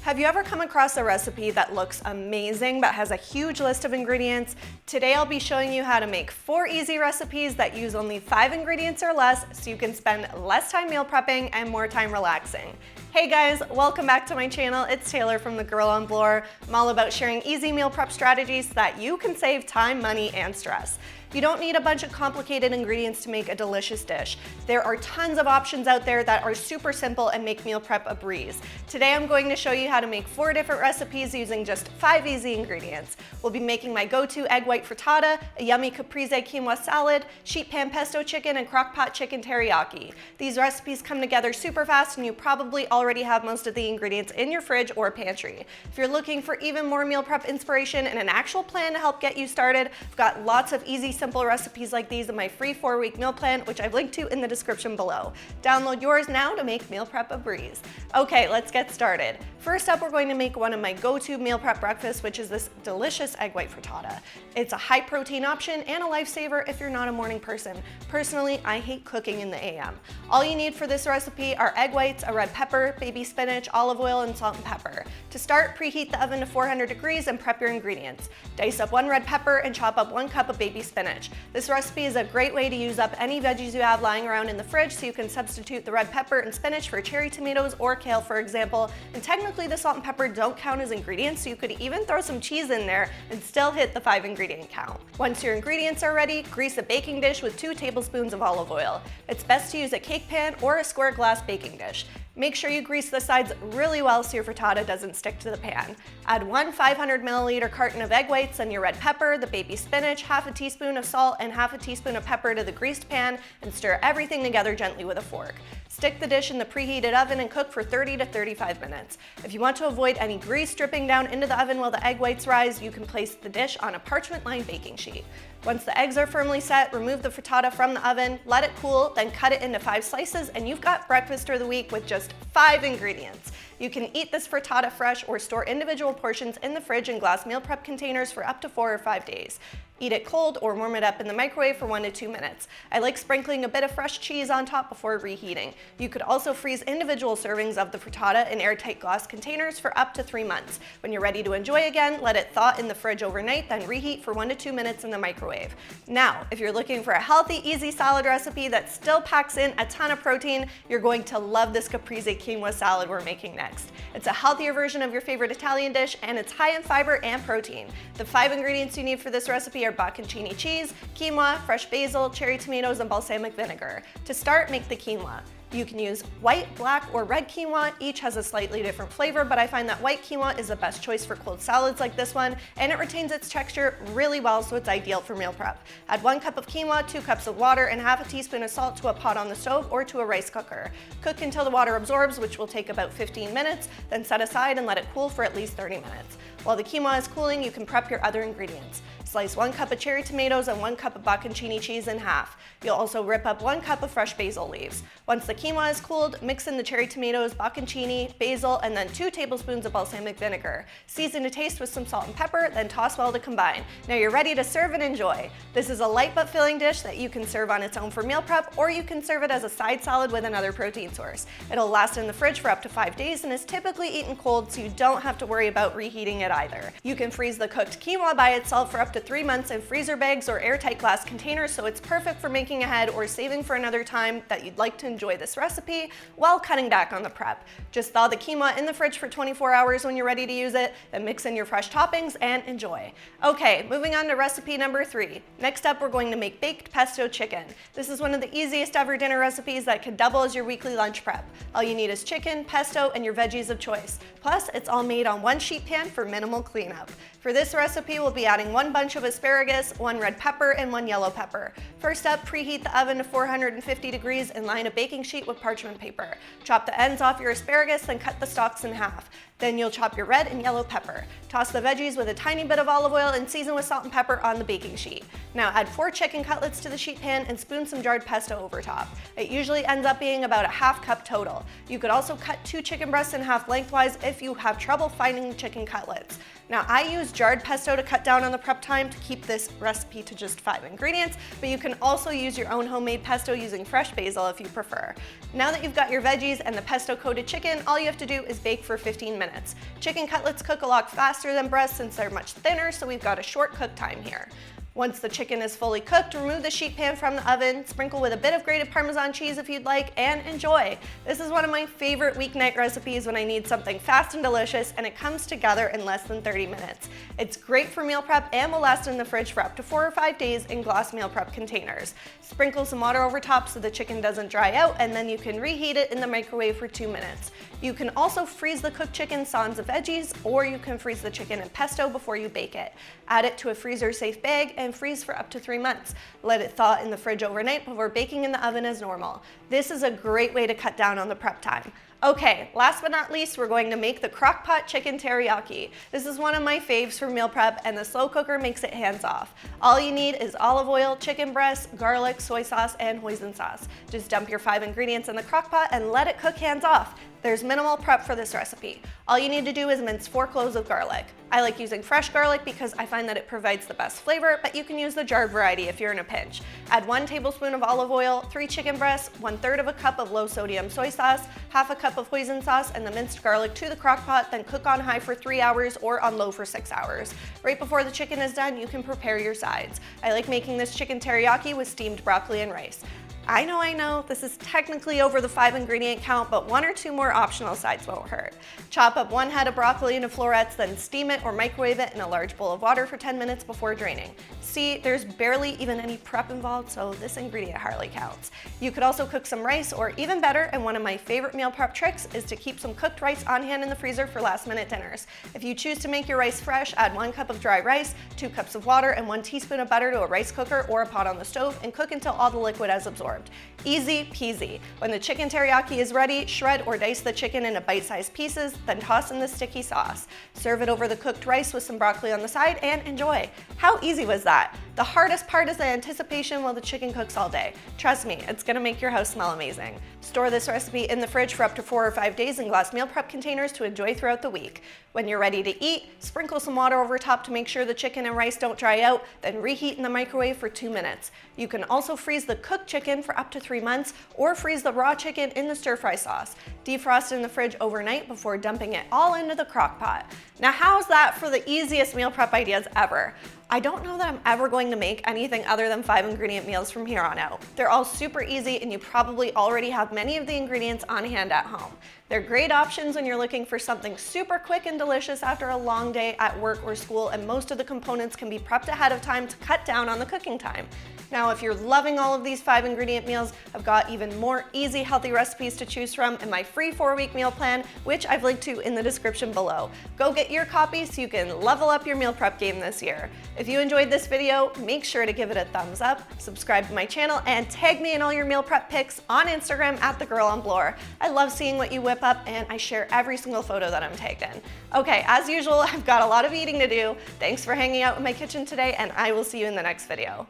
Have you ever come across a recipe that looks amazing but has a huge list of ingredients? Today I'll be showing you how to make 4 easy recipes that use only 5 ingredients or less so you can spend less time meal prepping and more time relaxing. Hey guys, welcome back to my channel. It's Taylor from The Girl on Bloor. I'm all about sharing easy meal prep strategies so that you can save time, money, and stress. You don't need a bunch of complicated ingredients to make a delicious dish. There are tons of options out there that are super simple and make meal prep a breeze. Today I'm going to show you how to make 4 different recipes using just 5 easy ingredients. We'll be making my go-to egg white frittata, a yummy caprese quinoa salad, sheet pan pesto chicken, and crock pot chicken teriyaki. These recipes come together super fast and you probably already have most of the ingredients in your fridge or pantry. If you're looking for even more meal prep inspiration and an actual plan to help get you started, I've got lots of easy, simple recipes like these in my free 4-week meal plan, which I've linked to in the description below. Download yours now to make meal prep a breeze. Okay, let's get started. First up, we're going to make one of my go-to meal prep breakfasts, which is this delicious egg white frittata. It's a high protein option and a lifesaver if you're not a morning person. Personally, I hate cooking in the AM. All you need for this recipe are egg whites, a red pepper, baby spinach, olive oil, and salt and pepper. To start, preheat the oven to 400 degrees and prep your ingredients. Dice up 1 red pepper and chop up 1 cup of baby spinach. This recipe is a great way to use up any veggies you have lying around in the fridge, so you can substitute the red pepper and spinach for cherry tomatoes or kale, for example. And technically the salt and pepper don't count as ingredients, so you could even throw some cheese in there and still hit the 5 ingredient count. Once your ingredients are ready, grease a baking dish with 2 tablespoons of olive oil. It's best to use a cake pan or a square glass baking dish. Make sure you grease the sides really well so your frittata doesn't stick to the pan. Add 1 500 milliliter carton of egg whites and your red pepper, the baby spinach, half a teaspoon of salt, and half a teaspoon of pepper to the greased pan, and stir everything together gently with a fork. Stick the dish in the preheated oven and cook for 30 to 35 minutes. If you want to avoid any grease dripping down into the oven while the egg whites rise, you can place the dish on a parchment-lined baking sheet. Once the eggs are firmly set, remove the frittata from the oven, let it cool, then cut it into 5 slices, and you've got breakfast for the week with just 5 ingredients. You can eat this frittata fresh or store individual portions in the fridge in glass meal prep containers for up to 4 or 5 days. Eat it cold or warm it up in the microwave for 1 to 2 minutes. I like sprinkling a bit of fresh cheese on top before reheating. You could also freeze individual servings of the frittata in airtight glass containers for up to 3 months. When you're ready to enjoy again, let it thaw in the fridge overnight, then reheat for 1 to 2 minutes in the microwave. Now, if you're looking for a healthy, easy salad recipe that still packs in a ton of protein, you're going to love this caprese quinoa salad we're making next. It's a healthier version of your favorite Italian dish, and it's high in fiber and protein. The 5 ingredients you need for this recipe are bocconcini cheese, quinoa, fresh basil, cherry tomatoes, and balsamic vinegar. To start, make the quinoa. You can use white, black, or red quinoa. Each has a slightly different flavor, but I find that white quinoa is the best choice for cold salads like this one, and it retains its texture really well, so it's ideal for meal prep. Add 1 cup of quinoa, 2 cups of water, and half a teaspoon of salt to a pot on the stove or to a rice cooker. Cook until the water absorbs, which will take about 15 minutes, then set aside and let it cool for at least 30 minutes. While the quinoa is cooling, you can prep your other ingredients. Slice 1 cup of cherry tomatoes and 1 cup of bocconcini cheese in half. You'll also rip up 1 cup of fresh basil leaves. Once the quinoa is cooled, mix in the cherry tomatoes, bocconcini, basil, and then 2 tablespoons of balsamic vinegar. Season to taste with some salt and pepper, then toss well to combine. Now you're ready to serve and enjoy. This is a light but filling dish that you can serve on its own for meal prep, or you can serve it as a side salad with another protein source. It'll last in the fridge for up to 5 days and is typically eaten cold, so you don't have to worry about reheating it either. You can freeze the cooked quinoa by itself for up to 3 months in freezer bags or airtight glass containers, so it's perfect for making ahead or saving for another time that you'd like to enjoy this recipe while cutting back on the prep. Just thaw the quinoa in the fridge for 24 hours when you're ready to use it, then mix in your fresh toppings and enjoy. Okay, moving on to recipe number 3. Next up, we're going to make baked pesto chicken. This is one of the easiest ever dinner recipes that could double as your weekly lunch prep. All you need is chicken, pesto, and your veggies of choice. Plus, it's all made on 1 sheet pan for minimal cleanup. For this recipe, we'll be adding 1 bunch of asparagus, 1 red pepper, and 1 yellow pepper. First up, preheat the oven to 450 degrees and line a baking sheet with parchment paper. Chop the ends off your asparagus, then cut the stalks in half. Then you'll chop your red and yellow pepper. Toss the veggies with a tiny bit of olive oil and season with salt and pepper on the baking sheet. Now add 4 chicken cutlets to the sheet pan and spoon some jarred pesto over top. It usually ends up being about a half cup total. You could also cut 2 chicken breasts in half lengthwise if you have trouble finding the chicken cutlets. Now I use jarred pesto to cut down on the prep time, time to keep this recipe to just 5 ingredients, but you can also use your own homemade pesto using fresh basil if you prefer. Now that you've got your veggies and the pesto coated chicken, all you have to do is bake for 15 minutes. Chicken cutlets cook a lot faster than breasts since they're much thinner, so we've got a short cook time here. Once the chicken is fully cooked, remove the sheet pan from the oven, sprinkle with a bit of grated Parmesan cheese if you'd like, and enjoy. This is one of my favorite weeknight recipes when I need something fast and delicious, and it comes together in less than 30 minutes. It's great for meal prep and will last in the fridge for up to 4 or 5 days in glass meal prep containers. Sprinkle some water over top so the chicken doesn't dry out, and then you can reheat it in the microwave for 2 minutes. You can also freeze the cooked chicken sans the veggies, or you can freeze the chicken in pesto before you bake it. Add it to a freezer-safe bag and freeze for up to 3 months. Let it thaw in the fridge overnight before baking in the oven as normal. This is a great way to cut down on the prep time. Okay, last but not least, we're going to make the crock pot chicken teriyaki. This is one of my faves for meal prep, and the slow cooker makes it hands off. All you need is olive oil, chicken breast, garlic, soy sauce, and hoisin sauce. Just dump your 5 ingredients in the crock pot and let it cook hands off. There's minimal prep for this recipe. All you need to do is mince 4 cloves of garlic. I like using fresh garlic because I find that it provides the best flavor, but you can use the jarred variety if you're in a pinch. Add 1 tablespoon of olive oil, 3 chicken breasts, 1/3 of a cup of low sodium soy sauce, half a cup of hoisin sauce, and the minced garlic to the crock pot, then cook on high for 3 hours or on low for 6 hours. Right before the chicken is done, you can prepare your sides. I like making this chicken teriyaki with steamed broccoli and rice. I know, this is technically over the 5 ingredient count, but 1 or 2 more optional sides won't hurt. Chop up 1 head of broccoli into florets, then steam it or microwave it in a large bowl of water for 10 minutes before draining. See, there's barely even any prep involved, so this ingredient hardly counts. You could also cook some rice, or even better, and one of my favorite meal prep tricks is to keep some cooked rice on hand in the freezer for last minute dinners. If you choose to make your rice fresh, add 1 cup of dry rice, 2 cups of water, and 1 teaspoon of butter to a rice cooker or a pot on the stove, and cook until all the liquid has absorbed. Easy peasy. When the chicken teriyaki is ready, shred or dice the chicken into bite-sized pieces, then toss in the sticky sauce. Serve it over the cooked rice with some broccoli on the side and enjoy. How easy was that? The hardest part is the anticipation while the chicken cooks all day. Trust me, it's gonna make your house smell amazing. Store this recipe in the fridge for up to 4 or 5 days in glass meal prep containers to enjoy throughout the week. When you're ready to eat, sprinkle some water over top to make sure the chicken and rice don't dry out, then reheat in the microwave for 2 minutes. You can also freeze the cooked chicken for up to 3 months, or freeze the raw chicken in the stir-fry sauce. Defrost in the fridge overnight before dumping it all into the crock pot. Now, how's that for the easiest meal prep ideas ever? I don't know that I'm ever going to make anything other than 5 ingredient meals from here on out. They're all super easy, and you probably already have many of the ingredients on hand at home. They're great options when you're looking for something super quick and delicious after a long day at work or school, and most of the components can be prepped ahead of time to cut down on the cooking time. Now, if you're loving all of these 5 ingredient meals, I've got even more easy, healthy recipes to choose from in my free 4-week meal plan, which I've linked to in the description below. Go get your copy so you can level up your meal prep game this year. If you enjoyed this video, make sure to give it a thumbs up, subscribe to my channel, and tag me in all your meal prep pics on Instagram at @thegirlonblore. I love seeing what you whip up, and I share every single photo that I'm tagged in. Okay, as usual, I've got a lot of eating to do. Thanks for hanging out in my kitchen today, and I will see you in the next video.